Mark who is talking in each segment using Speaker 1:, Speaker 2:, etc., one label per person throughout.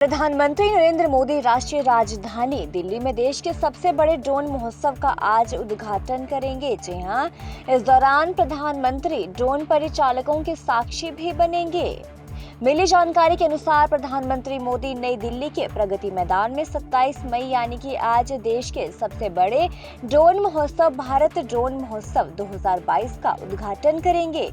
Speaker 1: प्रधानमंत्री नरेंद्र मोदी राष्ट्रीय राजधानी दिल्ली में देश के सबसे बड़े ड्रोन महोत्सव का आज उद्घाटन करेंगे। जी हां, इस दौरान प्रधानमंत्री ड्रोन परिचालकों के साक्षी भी बनेंगे। मिली जानकारी के अनुसार प्रधानमंत्री मोदी नई दिल्ली के प्रगति मैदान में 27 मई यानी कि आज देश के सबसे बड़े ड्रोन महोत्सव भारत ड्रोन महोत्सव 2022 का उद्घाटन करेंगे।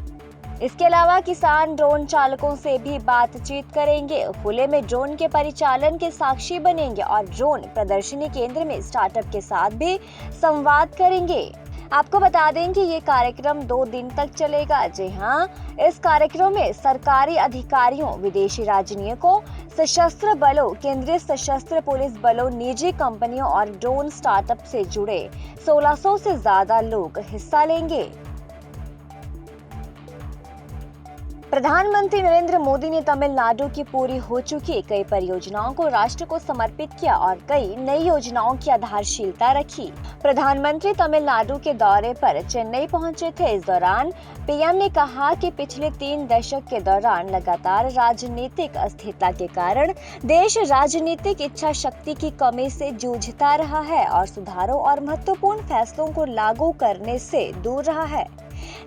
Speaker 1: इसके अलावा किसान ड्रोन चालकों से भी बातचीत करेंगे, खुले में ड्रोन के परिचालन के साक्षी बनेंगे और ड्रोन प्रदर्शनी केंद्र में स्टार्टअप के साथ भी संवाद करेंगे। आपको बता दें कि ये कार्यक्रम 2 दिन तक चलेगा। जी हां, इस कार्यक्रम में सरकारी अधिकारियों, विदेशी राजनयिकों, सशस्त्र बलों, केंद्रीय सशस्त्र पुलिस बलों, निजी कंपनियों और ड्रोन स्टार्टअप से जुड़े 1600 से ज्यादा लोग हिस्सा लेंगे। प्रधानमंत्री नरेंद्र मोदी ने तमिलनाडु की पूरी हो चुकी कई परियोजनाओं को राष्ट्र को समर्पित किया और कई नई योजनाओं की आधारशिला रखी। प्रधानमंत्री तमिलनाडु के दौरे पर चेन्नई पहुंचे थे। इस दौरान पीएम ने कहा कि पिछले 3 दशक के दौरान लगातार राजनीतिक अस्थिरता के कारण देश राजनीतिक इच्छा शक्ति की कमी से जूझता रहा है और सुधारों और महत्वपूर्ण फैसलों को लागू करने से दूर रहा है।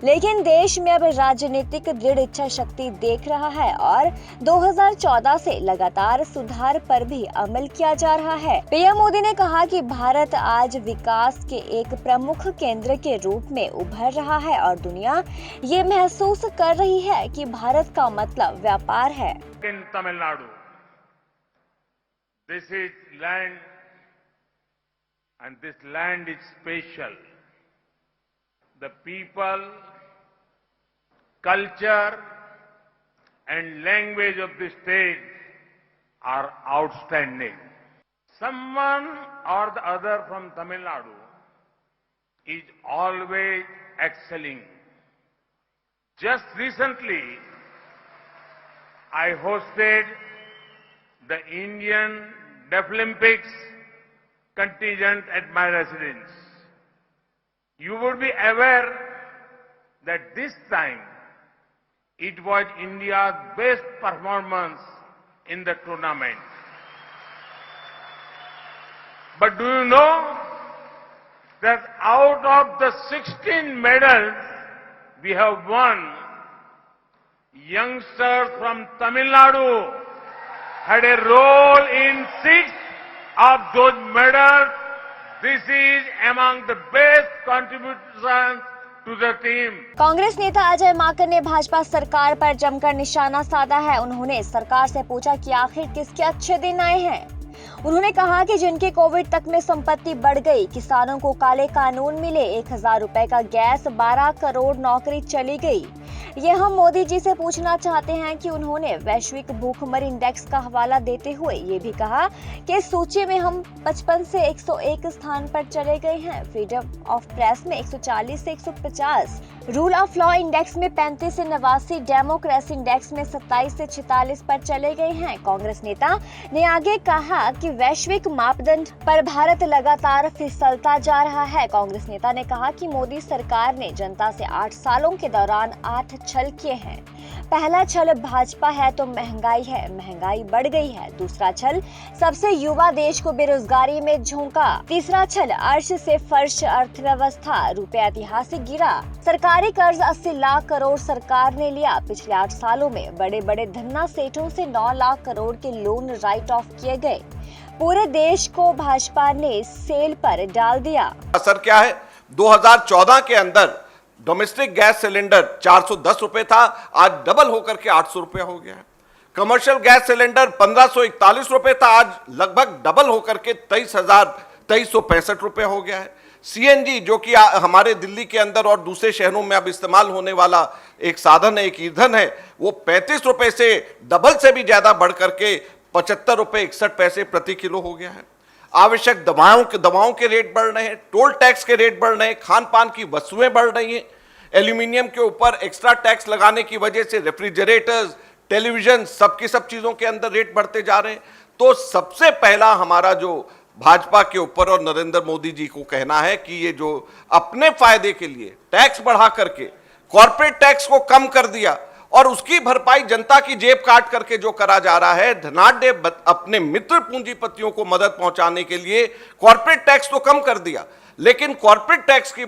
Speaker 1: लेकिन देश में अब राजनीतिक दृढ़ इच्छा शक्ति देख रहा है और 2014 से लगातार सुधार पर भी अमल किया जा रहा है। पीएम मोदी ने कहा कि भारत आज विकास के एक प्रमुख केंद्र के रूप में उभर रहा है और दुनिया ये महसूस कर रही है कि भारत का मतलब व्यापार है।
Speaker 2: In Tamil Nadu, this is land and this land is special. The people, culture and language of the state are outstanding. Someone or the other from Tamil Nadu is always excelling. Just recently, I hosted the Indian Deaflympics contingent at my residence. You would be aware that this time it was India's best performance in the tournament. But do you know that out of the 16 medals we have won, youngsters from Tamil Nadu had a role in 6 of those medals. This is among the best contributions to the team.
Speaker 1: Congress नेता अजय माकन ने भाजपा सरकार पर जमकर निशाना साधा है। उन्होंने सरकार से पूछा कि आखिर किसके अच्छे दिन आए हैं। उन्होंने कहा कि जिनके कोविड तक में संपत्ति बढ़ गई, किसानों को काले कानून मिले, 1000 रुपए का गैस, 12 करोड़ नौकरी चली गई। ये हम मोदी जी से पूछना चाहते हैं कि उन्होंने वैश्विक भूखमरी इंडेक्स का हवाला देते हुए ये भी कहा कि इस सूची में हम 55 से 101 स्थान पर चले गए हैं। फ्रीडम ऑफ प्रेस में 140 से 150, रूल ऑफ लॉ इंडेक्स में 35 से 89, डेमोक्रेसी इंडेक्स में 27 से 46 पर चले गए हैं। कांग्रेस नेता ने आगे कहा कि वैश्विक मापदंड पर भारत लगातार फिसलता जा रहा है। कांग्रेस नेता ने कहा कि मोदी सरकार ने जनता से 8 सालों के दौरान 8 छल किए हैं। पहला छल भाजपा है तो महंगाई है, महंगाई बढ़ गई है। दूसरा छल सबसे युवा देश को बेरोजगारी में झोंका। तीसरा छल अर्श से फर्श अर्थव्यवस्था, रुपया ऐतिहासिक गिरा। सरकारी कर्ज 80 लाख करोड़ सरकार ने लिया। पिछले 8 सालों में बड़े बड़े धन्ना सेठों से 9 लाख करोड़ के लोन राइट ऑफ किए गए। पूरे देश को भाजपा ने सेल पर डाल दिया।
Speaker 3: असर क्या है? 2014 के अंदर डोमेस्टिक गैस सिलेंडर 410 रुपए था, आज डबल होकर के 800 रुपए हो गया है। कमर्शियल गैस सिलेंडर 1541 रुपए था, आज लगभग डबल होकर के 23,6365 रुपए हो गया है। सीएनजी जो कि हमारे दिल्ली के अंदर और दूसरे शहरों में अब इस्तेमाल होने वाला एक साधन है, एक ईंधन है, वो 35 रुपए से डबल से भी ज्यादा बढ़ करके 75 रुपए 61 पैसे प्रति किलो हो गया है। आवश्यक दवाओं के रेट बढ़ रहे हैं, टोल टैक्स के रेट बढ़ रहे हैं, खान पान की वस्तुएं बढ़ रही हैं। एल्यूमिनियम के ऊपर एक्स्ट्रा टैक्स लगाने की वजह से रेफ्रिजरेटर्स, टेलीविजन, सबकी सब चीजों के अंदर रेट बढ़ते जा रहे हैं। तो सबसे पहला हमारा जो भाजपा के ऊपर और नरेंद्र मोदी जी को कहना है कि ये जो अपने फायदे के लिए टैक्स बढ़ा करके कॉर्पोरेट टैक्स को कम कर दिया और उसकी भरपाई जनता की जेब काट करके जो करा जा रहा है, धनाढ्य अपने मित्र पूंजीपतियों को मदद पहुंचाने के लिए कॉर्पोरेट टैक्स तो कम कर दिया, लेकिन कॉर्पोरेट टैक्स की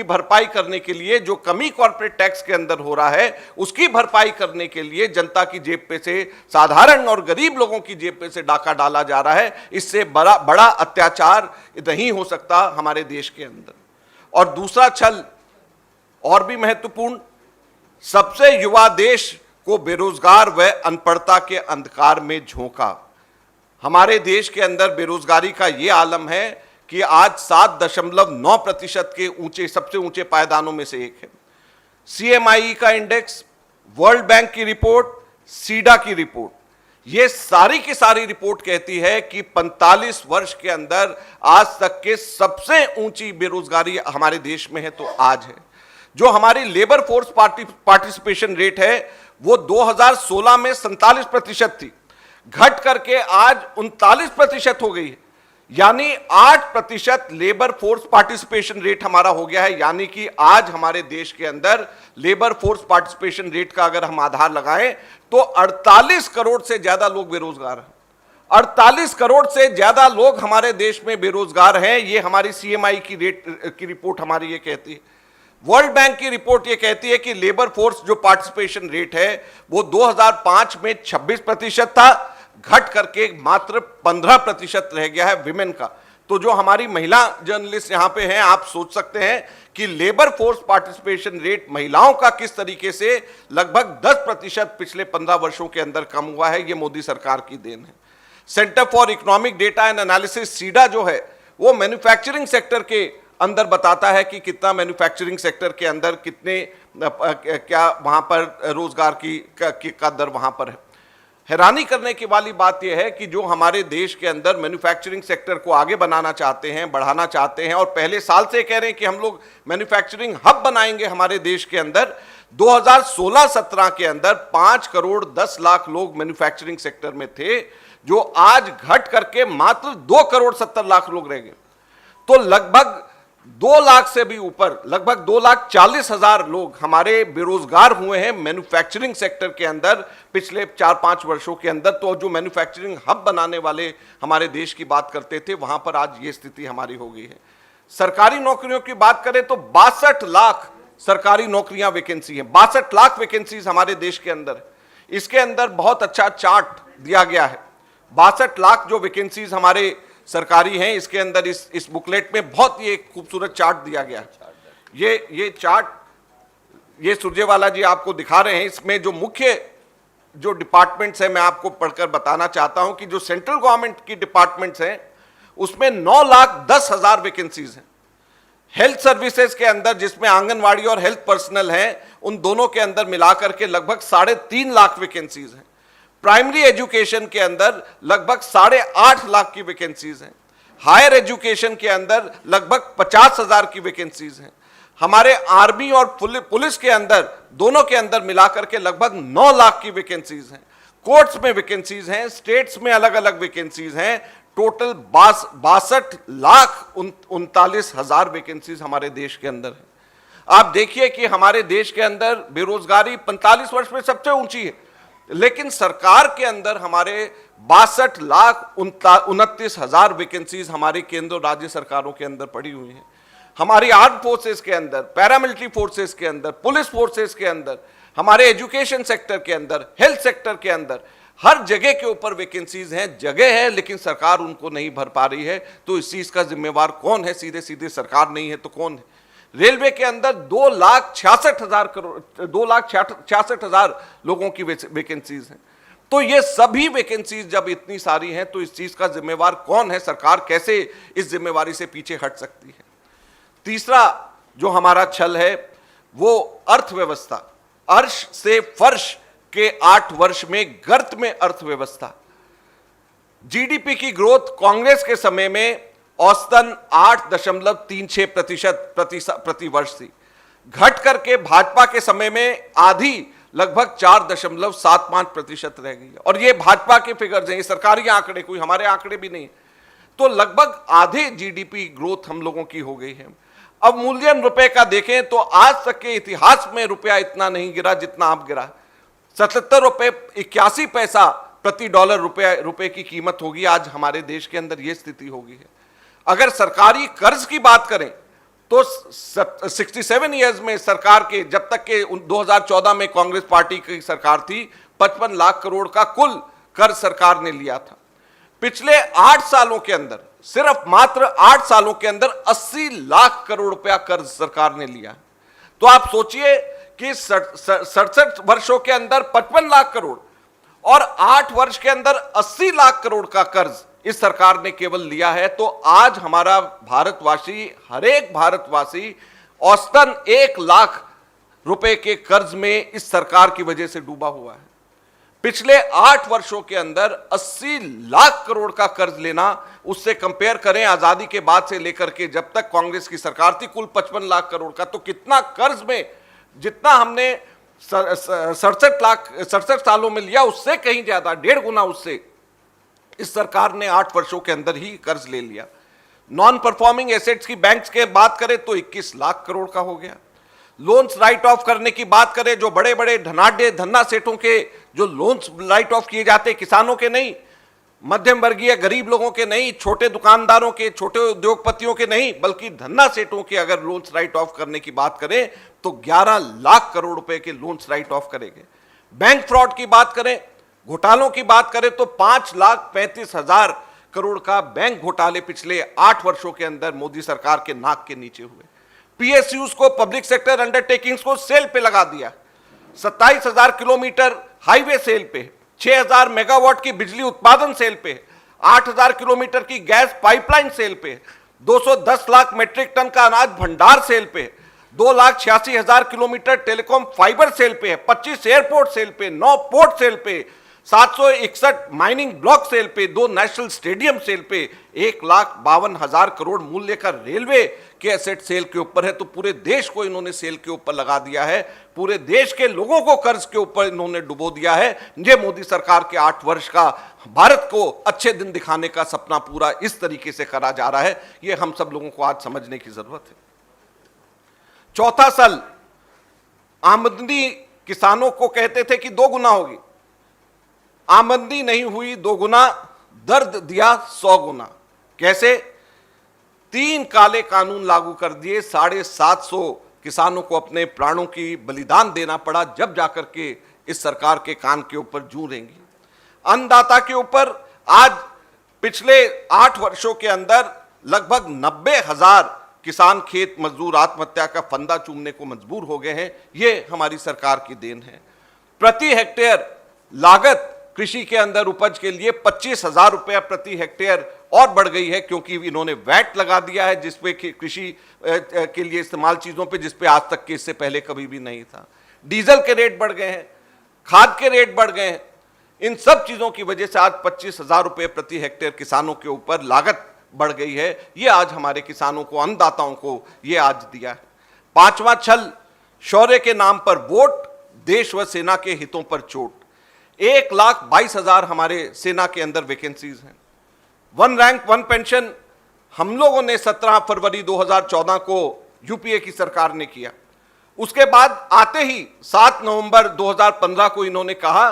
Speaker 3: भरपाई करने के लिए जो कमी कॉर्पोरेट टैक्स के अंदर हो रहा है, उसकी भरपाई करने के लिए जनता की जेब पे से, साधारण और गरीब लोगों की जेब पे से डाका डाला जा रहा है। इससे बड़ा अत्याचार नहीं हो सकता हमारे देश के अंदर। और दूसरा छल और भी महत्वपूर्ण, सबसे युवा देश को बेरोजगार व अनपढ़ता के अंधकार में झोंका। हमारे देश के अंदर बेरोजगारी का यह आलम है कि आज 7.9% के ऊंचे, सबसे ऊंचे पायदानों में से एक है। CMI का इंडेक्स, वर्ल्ड बैंक की रिपोर्ट, सीडा की रिपोर्ट, ये सारी की सारी रिपोर्ट कहती है कि 45 वर्ष के अंदर आज तक के सबसे ऊंची बेरोजगारी हमारे देश में है तो आज है। जो हमारी लेबर फोर्स पार्टिसिपेशन रेट है वो 2016 में 47% थी, घट करके आज 39% हो गई है। यानी 8% लेबर फोर्स पार्टिसिपेशन रेट हमारा हो गया है। यानी कि आज हमारे देश के अंदर लेबर फोर्स पार्टिसिपेशन रेट का अगर हम आधार लगाएं तो 48 करोड़ से ज्यादा लोग बेरोजगार हैं। 48 करोड़ से ज्यादा लोग हमारे देश में बेरोजगार हैं। ये हमारी CMI की रिपोर्ट हमारी ये कहती है। वर्ल्ड बैंक की रिपोर्ट ये कहती है कि लेबर फोर्स जो पार्टिसिपेशन रेट है वो 2005 में 26% था, घट करके मात्र 15% रह गया है विमेन का। तो जो हमारी महिला जर्नलिस्ट यहां पे हैं, आप सोच सकते हैं कि लेबर फोर्स पार्टिसिपेशन रेट महिलाओं का किस तरीके से लगभग 10% पिछले 15 वर्षों के अंदर कम हुआ है। ये मोदी सरकार की देन है। Centre for economic data and analysis, CEDA जो है, वो मैन्युफैक्चरिंग सेक्टर के अंदर बताता है कि कितना मैन्युफैक्चरिंग सेक्टर के अंदर कितने क्या वहां पर रोजगार का दर वहां पर है। हैरानी करने की वाली बात यह है कि जो हमारे देश के अंदर मैन्युफैक्चरिंग सेक्टर को आगे बनाना चाहते हैं, बढ़ाना चाहते हैं और पहले साल से कह रहे हैं कि हम लोग मैन्युफैक्चरिंग हब बनाएंगे हमारे देश के अंदर, 2016-17 के अंदर 5 करोड़ 10 लाख लोग मैन्युफैक्चरिंग सेक्टर में थे, जो आज घट करके मात्र 2 करोड़ 70 लाख लोग रह गए। तो लगभग 2 लाख से भी ऊपर, लगभग 2,40,000 लोग हमारे बेरोजगार हुए हैं मैन्युफैक्चरिंग सेक्टर के अंदर पिछले 4-5 वर्षों के अंदर। तो जो मैन्युफैक्चरिंग हब बनाने वाले हमारे देश की बात करते थे, वहां पर आज ये स्थिति हमारी हो गई है। सरकारी नौकरियों की बात करें तो 62 लाख सरकारी नौकरियां वैकेंसी है, 62 लाख वैकेंसीज हमारे देश के अंदर। इसके अंदर बहुत अच्छा चार्ट दिया गया है। 62 लाख जो वैकेंसीज हमारे सरकारी हैं, इसके अंदर इस बुकलेट में बहुत ही एक खूबसूरत चार्ट दिया गया है। ये चार्ट ये सुरजेवाला जी आपको दिखा रहे हैं। इसमें जो मुख्य जो डिपार्टमेंट्स हैं, मैं आपको पढ़कर बताना चाहता हूं कि जो सेंट्रल गवर्नमेंट की डिपार्टमेंट्स हैं उसमें 9,10,000 वैकेंसीज हैं। हेल्थ सर्विसेज के अंदर, जिसमें आंगनवाड़ी और हेल्थ पर्सनल हैं, उन दोनों के अंदर मिलाकर के लगभग 3.5 लाख वैकेंसीज हैं। प्राइमरी एजुकेशन के अंदर लगभग 8.5 लाख की वैकेंसीज हैं। हायर एजुकेशन के अंदर लगभग 50,000 की वैकेंसीज हैं। हमारे आर्मी और पुलिस के अंदर, दोनों के अंदर मिलाकर के लगभग 9 लाख की वैकेंसीज हैं। कोर्ट्स में वैकेंसीज हैं, स्टेट्स में अलग अलग वैकेंसीज हैं। टोटल 62,39,000 वैकेंसीज हमारे देश के अंदर है। आप देखिए कि हमारे देश के अंदर बेरोजगारी 45 वर्ष में सबसे ऊंची है, लेकिन सरकार के अंदर हमारे 62,29,000 वैकेंसीज हमारे केंद्र और राज्य सरकारों के अंदर पड़ी हुई हैं। हमारी आर्म फोर्सेस के अंदर, पैरामिलिट्री फोर्सेस के अंदर, पुलिस फोर्सेस के अंदर, हमारे एजुकेशन सेक्टर के अंदर, हेल्थ सेक्टर के अंदर, हर जगह के ऊपर वैकेंसीज हैं। जगह है लेकिन सरकार उनको नहीं भर पा रही है। तो इस चीज का जिम्मेवार कौन है? सीधे सीधे सरकार नहीं है तो कौन है? रेलवे के अंदर 2,66,000 लोगों की वैकेंसीज हैं। तो ये सभी वैकेंसीज जब इतनी सारी हैं तो इस चीज का जिम्मेवार कौन है? सरकार कैसे इस जिम्मेवारी से पीछे हट सकती है? तीसरा जो हमारा छल है वो अर्थव्यवस्था। अर्श से फर्श के 8 वर्ष में गर्त में अर्थव्यवस्था। जीडीपी की ग्रोथ कांग्रेस के समय में औसतन 8.36% प्रति वर्ष थी, घट करके भाजपा के समय में आधी लगभग 4.75% रह गई। और ये भाजपा के फिगर्स हैं, ये सरकारी आंकड़े, कोई हमारे आंकड़े भी नहीं। तो लगभग आधे जीडीपी ग्रोथ हम लोगों की हो गई है। अवमूल्यन रुपए का देखें तो आज तक के इतिहास में रुपया इतना नहीं गिरा जितना अब गिरा। ₹77.81 प्रति डॉलर रुपए की कीमत होगी। आज हमारे देश के अंदर यह स्थिति होगी है। अगर सरकारी कर्ज की बात करें तो 67 इयर्स में सरकार के, जब तक के 2014 में कांग्रेस पार्टी की सरकार थी, 55 लाख करोड़ का कुल कर्ज सरकार ने लिया था। पिछले 8 सालों के अंदर, सिर्फ मात्र 8 सालों के अंदर 80 लाख करोड़ रुपया कर्ज सरकार ने लिया। तो आप सोचिए कि 67 वर्षों के अंदर 55 लाख करोड़ और 8 वर्ष के अंदर 80 लाख करोड़ का कर्ज इस सरकार ने केवल लिया है। तो आज हमारा भारतवासी, हर एक भारतवासी औसतन 1 लाख रुपए के कर्ज में इस सरकार की वजह से डूबा हुआ है। पिछले 8 वर्षों के अंदर 80 लाख करोड़ का कर्ज लेना, उससे कंपेयर करें आजादी के बाद से लेकर के जब तक कांग्रेस की सरकार थी, कुल 55 लाख करोड़ का, तो कितना कर्ज में, जितना हमने 67 सालों में लिया उससे कहीं ज्यादा, 1.5 गुना उससे इस सरकार ने 8 वर्षों के अंदर ही कर्ज ले लिया। नॉन परफॉर्मिंग एसेट्स की बैंक्स के बात करें तो 21 लाख करोड़ का हो गया। लोन्स राइट ऑफ करने की बात करें, जो बड़े बड़े धन्ना सेठों के जो लोन्स राइट ऑफ किए जाते, किसानों के नहीं, मध्यम वर्गीय गरीब लोगों के नहीं, छोटे दुकानदारों के, छोटे उद्योगपतियों के नहीं, बल्कि धन्ना सेठों के अगर लोन्स राइट ऑफ करने की बात करें तो 11 लाख करोड़ रुपए के लोन्स राइट ऑफ करेंगे। बैंक फ्रॉड की बात करें, घोटालों की बात करें तो 5,35,000 करोड़ का बैंक घोटाले पिछले 8 वर्षों के अंदर मोदी सरकार के नाक के नीचे हुए। पीएसयूज को, पब्लिक सेक्टर अंडरटेकिंग्स को सेल पे लगा दिया। 27,000 किलोमीटर हाईवे सेल पे, 6,000 मेगावाट की बिजली उत्पादन सेल पे, 8,000 किलोमीटर की गैस पाइपलाइन सेल पे, 210 लाख मेट्रिक टन का अनाज भंडार सेल पे, 2,86,000 किलोमीटर टेलीकॉम फाइबर सेल पे है, 25 एयरपोर्ट सेल पे, 9 पोर्ट सेल पे, 761 माइनिंग ब्लॉक सेल पे, 2 नेशनल स्टेडियम सेल पे, 1,52,000 करोड़ मूल्य का रेलवे के एसेट सेल के ऊपर है। तो पूरे देश को इन्होंने सेल के ऊपर लगा दिया है, पूरे देश के लोगों को कर्ज के ऊपर इन्होंने डुबो दिया है। ये मोदी सरकार के 8 वर्ष का भारत को अच्छे दिन दिखाने का सपना पूरा इस तरीके से करा जा रहा है, ये हम सब लोगों को आज समझने की जरूरत है। चौथा साल आमदनी किसानों को कहते थे कि 2 गुना होगी, आमदनी नहीं हुई 2 गुना, दर्द दिया 100 गुना। कैसे? 3 काले कानून लागू कर दिए, 750 किसानों को अपने प्राणों की बलिदान देना पड़ा, जब जाकर के इस सरकार के कान के ऊपर जूं रहेंगी। अन्नदाता के ऊपर आज पिछले 8 वर्षों के अंदर लगभग 90,000 किसान खेत मजदूर आत्महत्या का फंदा चूमने को मजबूर हो गए हैं। ये हमारी सरकार की देन है। प्रति हेक्टेयर लागत कृषि के अंदर उपज के लिए 25,000 रुपया प्रति हेक्टेयर और बढ़ गई है, क्योंकि इन्होंने वैट लगा दिया है जिसपे कृषि के लिए इस्तेमाल चीजों पे, जिसपे आज तक के इससे पहले कभी भी नहीं था। डीजल के रेट बढ़ गए हैं, खाद के रेट बढ़ गए हैं। इन सब चीजों की वजह से आज 25,000 रुपये प्रति हेक्टेयर किसानों के ऊपर लागत बढ़ गई है। ये आज हमारे किसानों को, अन्नदाताओं को ये आज दिया है। 5वां छल, शौर्य के नाम पर वोट, देश व सेना के हितों पर चोट। 1,22,000 हमारे सेना के अंदर वैकेंसीज हैं। 1 रैंक 1 पेंशन हम लोगों ने 17 फरवरी 2014 को यूपीए की सरकार ने किया। उसके बाद आते ही 7 नवंबर 2015 को इन्होंने कहा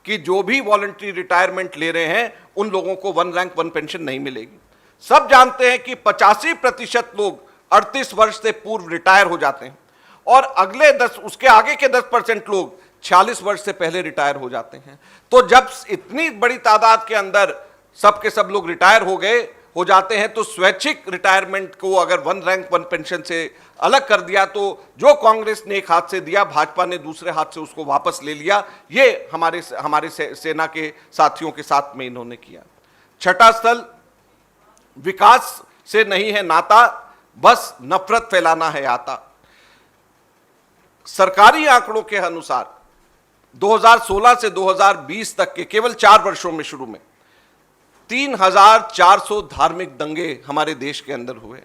Speaker 3: कि जो भी वॉलंटरी रिटायरमेंट ले रहे हैं उन लोगों को 1 रैंक 1 पेंशन नहीं मिलेगी। सब जानते हैं कि 85% लोग 38 वर्ष से पूर्व रिटायर हो जाते हैं और अगले 10, उसके आगे के 10% लोग 46 वर्ष से पहले रिटायर हो जाते हैं। तो जब इतनी बड़ी तादाद के अंदर सब के सब लोग रिटायर हो जाते हैं, तो स्वैच्छिक रिटायरमेंट को अगर 1 रैंक 1 पेंशन से अलग कर दिया, तो जो कांग्रेस ने एक हाथ से दिया, भाजपा ने दूसरे हाथ से उसको वापस ले लिया। ये हमारे सेना के साथियों के साथ में इन्होंने किया। छठा स्थल, विकास से नहीं है नाता, बस नफरत फैलाना है आता। सरकारी आंकड़ों के अनुसार 2016 से 2020 तक के केवल 4 वर्षों में, शुरू में 3,400 धार्मिक दंगे हमारे देश के अंदर हुए।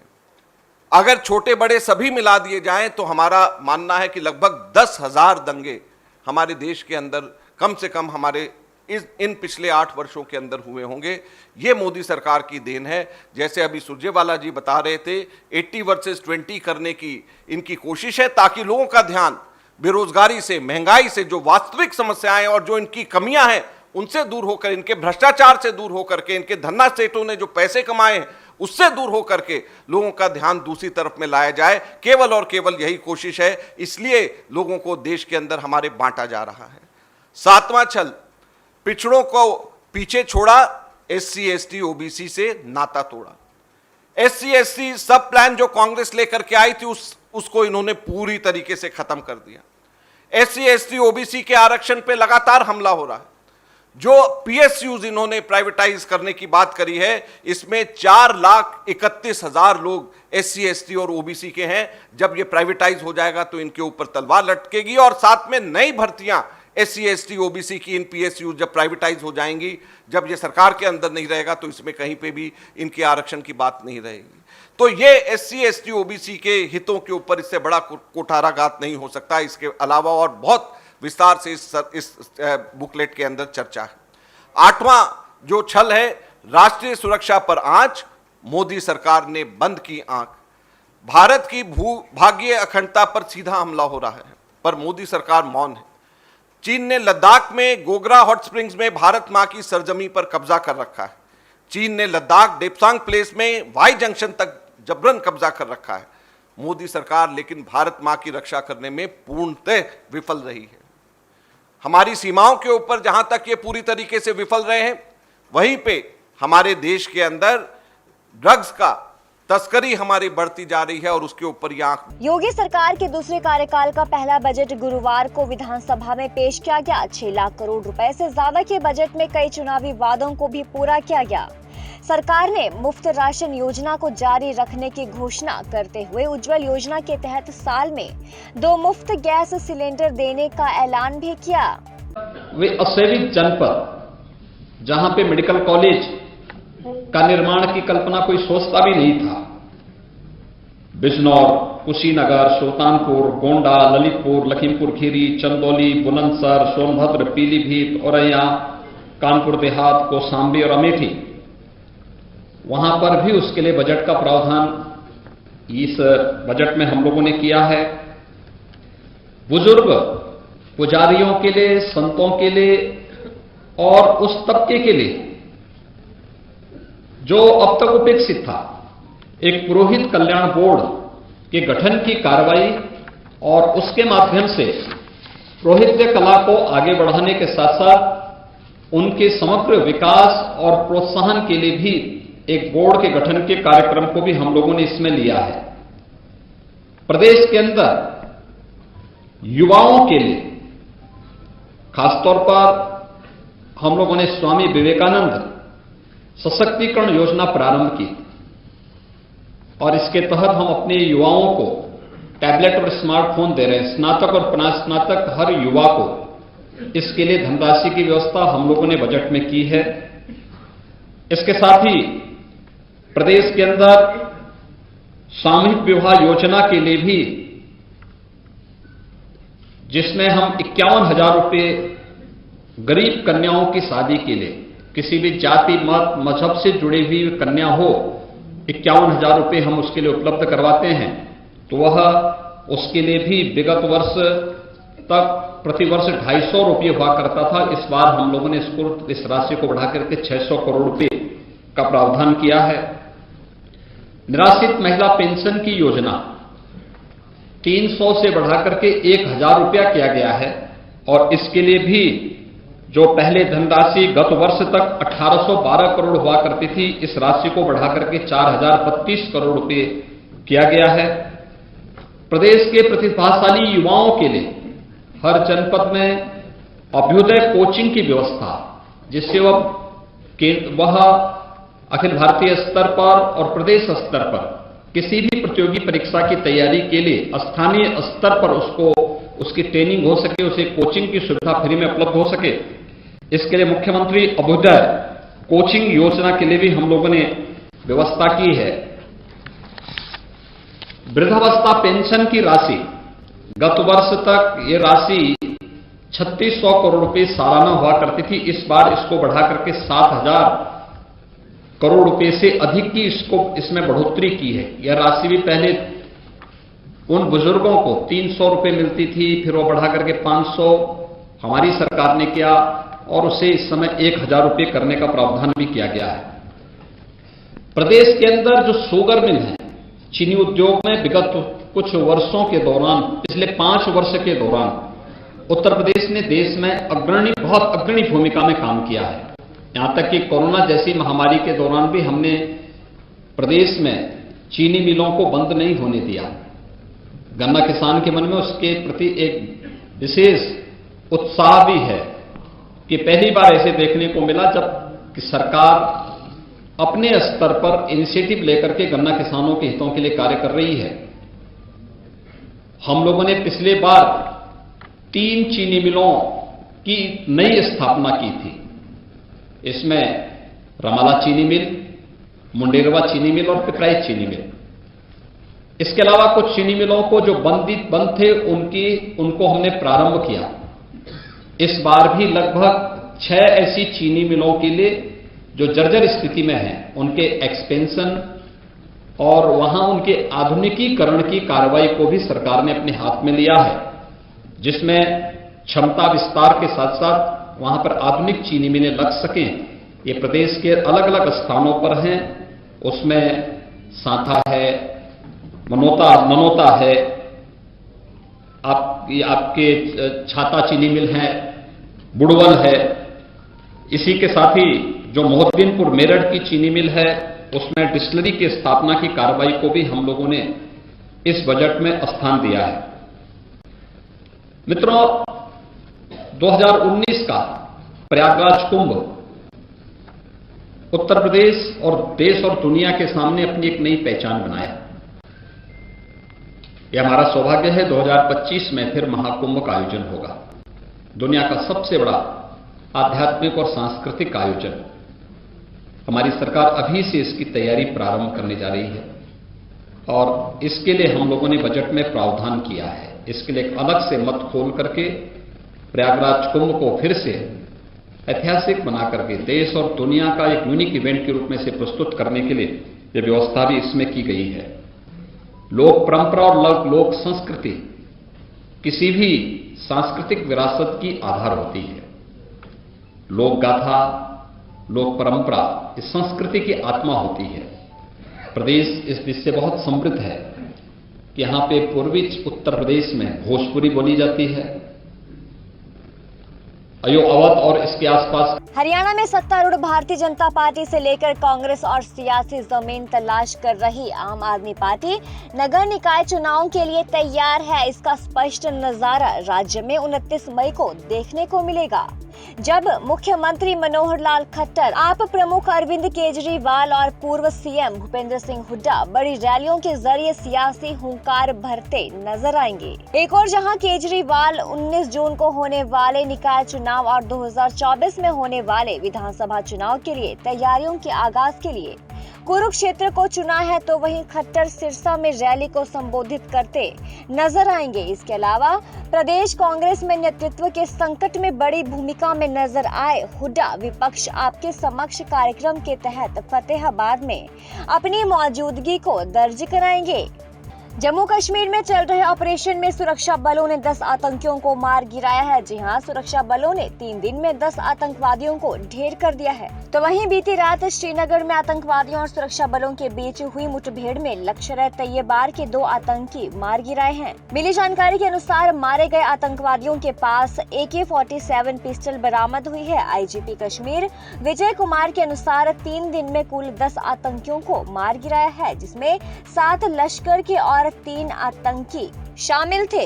Speaker 3: अगर छोटे बड़े सभी मिला दिए जाएं तो हमारा मानना है कि लगभग 10,000 दंगे हमारे देश के अंदर कम से कम हमारे इन पिछले 8 वर्षों के अंदर हुए होंगे। ये मोदी सरकार की देन है। जैसे अभी सुरजेवाला जी बता रहे थे, 80 वर्सेस 20 करने की इनकी कोशिश है, ताकि लोगों का ध्यान बेरोजगारी से, महंगाई से, जो वास्तविक समस्याएं और जो इनकी कमियां हैं उनसे दूर होकर, इनके भ्रष्टाचार से दूर होकर के, इनके धन्ना सेठों ने जो पैसे कमाए हैं उससे दूर होकर के लोगों का ध्यान दूसरी तरफ में लाया जाए। केवल और केवल यही कोशिश है, इसलिए लोगों को देश के अंदर हमारे बांटा जा रहा है। सातवां छल, पिछड़ों को पीछे छोड़ा, एससी एसटी ओबीसी से नाता तोड़ा। एससी एसटी सब प्लान जो कांग्रेस लेकर के आई थी उसको इन्होंने पूरी तरीके से खत्म कर दिया। एससी एसटी ओबीसी के आरक्षण पे लगातार हमला हो रहा है। जो पीएसयूज इन्होंने प्राइवेटाइज करने की बात करी है, इसमें 4,31,000 लोग एससी एसटी और ओबीसी के हैं। जब ये प्राइवेटाइज हो जाएगा तो इनके ऊपर तलवार लटकेगी और साथ में नई भर्तियां एससी एसटी ओबीसी की इन पीएसयू जब प्राइवेटाइज हो जाएंगी, जब ये सरकार के अंदर नहीं रहेगा तो इसमें कहीं पे भी इनके आरक्षण की बात नहीं रहेगी। तो ये एससी एसटी ओबीसी के हितों के ऊपर इससे बड़ा कुठाराघात नहीं हो सकता। इसके अलावा और बहुत विस्तार से इस बुकलेट के अंदर चर्चा है। आठवां जो छल है, राष्ट्रीय सुरक्षा पर आंच, मोदी सरकार ने बंद की आंख। भारत की भूभागीय अखंडता पर सीधा हमला हो रहा है, पर मोदी सरकार मौन है। चीन ने लद्दाख में गोगरा हॉट स्प्रिंग्स में भारत मां की सरजमी पर कब्जा कर रखा है। चीन ने लद्दाख डेप्सांग प्लेस में वाई जंक्शन तक जबरन कब्जा कर रखा है। मोदी सरकार लेकिन भारत मां की रक्षा करने में पूर्णतः विफल रही है। हमारी सीमाओं के ऊपर जहां तक ये पूरी तरीके से विफल रहे हैं, वहीं पे हमारे देश के अंदर ड्रग्स का तस्करी हमारी बढ़ती जा रही है और उसके ऊपर ये आंख।
Speaker 1: योगी सरकार के दूसरे कार्यकाल का पहला बजट गुरुवार को विधानसभा में पेश किया गया। 6 लाख करोड़ रुपए से ज्यादा के बजट में कई चुनावी वादों को भी पूरा किया गया। सरकार ने मुफ्त राशन योजना को जारी रखने की घोषणा करते हुए उज्जवल योजना के तहत साल में 2 मुफ्त गैस सिलेंडर देने का ऐलान भी किया।
Speaker 4: वे असेवित जनपद जहां पे मेडिकल कॉलेज का निर्माण की कल्पना कोई सोचता भी नहीं था, बिजनौर, कुशीनगर, सुल्तानपुर, गोंडा, ललितपुर, लखीमपुर खीरी, चंदौली, बुलंदशहर, सोनभद्र, पीलीभीत, औरैया, कानपुर देहात, कौशाम्बी और अमेठी, वहां पर भी उसके लिए बजट का प्रावधान इस बजट में हम लोगों ने किया है। बुजुर्ग पुजारियों के लिए, संतों के लिए और उस तबके के लिए जो अब तक उपेक्षित था, एक पुरोहित कल्याण बोर्ड के गठन की कार्रवाई और उसके माध्यम से पुरोहित्य कला को आगे बढ़ाने के साथ साथ उनके समग्र विकास और प्रोत्साहन के लिए भी एक बोर्ड के गठन के कार्यक्रम को भी हम लोगों ने इसमें लिया है। प्रदेश के अंदर युवाओं के लिए खासतौर पर हम लोगों ने स्वामी विवेकानंद सशक्तिकरण योजना प्रारंभ की और इसके तहत हम अपने युवाओं को टैबलेट और स्मार्टफोन दे रहे हैं। स्नातक और स्नातक हर युवा को इसके लिए धनराशि की व्यवस्था हम लोगों ने बजट में की है। इसके साथ ही प्रदेश के अंदर सामूहिक विवाह योजना के लिए भी, जिसमें हम 51,000 रुपये गरीब कन्याओं की शादी के लिए, किसी भी जाति मत मजहब से जुड़ी हुई कन्या हो, 51,000 रुपये हम उसके लिए उपलब्ध करवाते हैं। तो वह उसके लिए भी विगत वर्ष तक प्रतिवर्ष 250 रुपये हुआ करता था। इस बार हम लोगों ने इस राशि को बढ़ाकर के 600 करोड़ रुपये का प्रावधान किया है। निराश्रित महिला पेंशन की योजना 300 से बढ़ाकर के 1,000 रुपया किया गया है और इसके लिए भी जो पहले धनराशि गत वर्ष तक 1,812 करोड़ हुआ करती थी, इस राशि को बढ़ाकर के 4,032 करोड़ रुपए किया गया है। प्रदेश के प्रतिभाशाली युवाओं के लिए हर जनपद में अभ्युदय कोचिंग की व्यवस्था, जिससे वह अखिल भारतीय स्तर पर और प्रदेश स्तर पर किसी भी प्रतियोगी परीक्षा की तैयारी के लिए स्थानीय स्तर पर उसकी ट्रेनिंग हो सके, उसे कोचिंग की सुविधा फ्री में उपलब्ध हो सके। इसके लिए मुख्यमंत्री अभ्युदय कोचिंग योजना के लिए भी हम लोगों ने व्यवस्था की है। वृद्धावस्था पेंशन की राशि, गत वर्ष तक ये राशि 3600 करोड़ रुपए सालाना हुआ करती थी। इस बार इसको बढ़ा करके 7,000 करोड़ रुपए से अधिक की इसमें बढ़ोतरी की है। यह राशि भी पहले उन बुजुर्गों को 300 रुपए मिलती थी, फिर वो बढ़ा करके 500 हमारी सरकार ने किया और उसे इस समय 1000 रुपए करने का प्रावधान भी किया गया है। प्रदेश के अंदर जो शुगर मिल है, चीनी उद्योग में विगत कुछ वर्षों के दौरान, पिछले 5 वर्ष के दौरान उत्तर प्रदेश ने देश में बहुत अग्रणी भूमिका में काम किया है। यहां तक कि कोरोना जैसी महामारी के दौरान भी हमने प्रदेश में चीनी मिलों को बंद नहीं होने दिया। गन्ना किसान के मन में उसके प्रति एक विशेष उत्साह भी है कि पहली बार ऐसे देखने को मिला जब कि सरकार अपने स्तर पर इनिशिएटिव लेकर के गन्ना किसानों के हितों के लिए कार्य कर रही है। हम लोगों ने पिछले बार 3 चीनी मिलों की नई स्थापना की थी। इसमें रमाला चीनी मिल, मुंडेरवा चीनी मिल और पिपराइच चीनी मिल। इसके अलावा कुछ चीनी मिलों को जो बंद थे उनको हमने प्रारंभ किया। इस बार भी लगभग 6 ऐसी चीनी मिलों के लिए जो जर्जर स्थिति में हैं, उनके एक्सपेंशन और वहां उनके आधुनिकीकरण की कार्रवाई को भी सरकार ने अपने हाथ में लिया है, जिसमें क्षमता विस्तार के साथ साथ वहां पर आधुनिक चीनी मिलें लग सकें। ये प्रदेश के अलग अलग स्थानों पर हैं। उसमें सांथा है, मनोता है, आपके छाता चीनी मिल है, बुड़वल है। इसी के साथ ही जो मोहद्दीनपुर मेरठ की चीनी मिल है, उसमें डिस्टिलरी की स्थापना की कार्रवाई को भी हम लोगों ने इस बजट में स्थान दिया है। मित्रों, 2019 का प्रयागराज कुंभ उत्तर प्रदेश और देश और दुनिया के सामने अपनी एक नई पहचान बनाया। यह हमारा सौभाग्य है 2025 में फिर महाकुंभ का आयोजन होगा। दुनिया का सबसे बड़ा आध्यात्मिक और सांस्कृतिक आयोजन। हमारी सरकार अभी से इसकी तैयारी प्रारंभ करने जा रही है और इसके लिए हम लोगों ने बजट में प्रावधान किया है। इसके लिए एक अलग से मत खोल करके प्रयागराज कुंभ को फिर से ऐतिहासिक बना करके देश और दुनिया का एक यूनिक इवेंट के रूप में से प्रस्तुत करने के लिए यह व्यवस्था भी इसमें की गई है। लोक परंपरा और लोक संस्कृति किसी भी सांस्कृतिक विरासत की आधार होती है। लोक गाथा, लोक परंपरा इस संस्कृति की आत्मा होती है। प्रदेश इस दिश से बहुत समृद्ध है कि यहां पे पूर्वी उत्तर प्रदेश में भोजपुरी बोली जाती है, अवध और इसके आसपास।
Speaker 1: हरियाणा में सत्तारूढ़ भारतीय जनता पार्टी से लेकर कांग्रेस और सियासी जमीन तलाश कर रही आम आदमी पार्टी नगर निकाय चुनाव के लिए तैयार है। इसका स्पष्ट नजारा राज्य में 29 मई को देखने को मिलेगा, जब मुख्यमंत्री मनोहर लाल खट्टर, आप प्रमुख अरविंद केजरीवाल और पूर्व सीएम भूपेंद्र सिंह हुड्डा बड़ी रैलियों के जरिए सियासी हुंकार भरते नजर आएंगे। एक और जहां केजरीवाल 19 जून को होने वाले निकाय चुनाव और 2024 में होने वाले विधानसभा चुनाव के लिए तैयारियों के आगाज के लिए कुरुक्षेत्र को चुना है, तो वहीं खट्टर सिरसा में रैली को संबोधित करते नजर आएंगे। इसके अलावा प्रदेश कांग्रेस में नेतृत्व के संकट में बड़ी भूमिका में नजर आए हुड्डा विपक्ष आपके समक्ष कार्यक्रम के तहत फतेहाबाद में अपनी मौजूदगी को दर्ज कराएंगे। जम्मू कश्मीर में चल रहे ऑपरेशन में सुरक्षा बलों ने 10 आतंकियों को मार गिराया है। जी हां, सुरक्षा बलों ने 3 दिन में 10 आतंकवादियों को ढेर कर दिया है। तो वहीं बीती रात श्रीनगर में आतंकवादियों और सुरक्षा बलों के बीच हुई मुठभेड़ में लश्कर-ए-तैयबा के 2 आतंकी मार गिराए हैं। मिली जानकारी के अनुसार मारे गए आतंकवादियों के पास AK-47 पिस्टल बरामद हुई है। आईजीपी कश्मीर विजय कुमार के अनुसार 3 दिन में कुल 10 आतंकियों को मार गिराया है, जिसमें 7 लश्कर के और 3 आतंकी शामिल थे।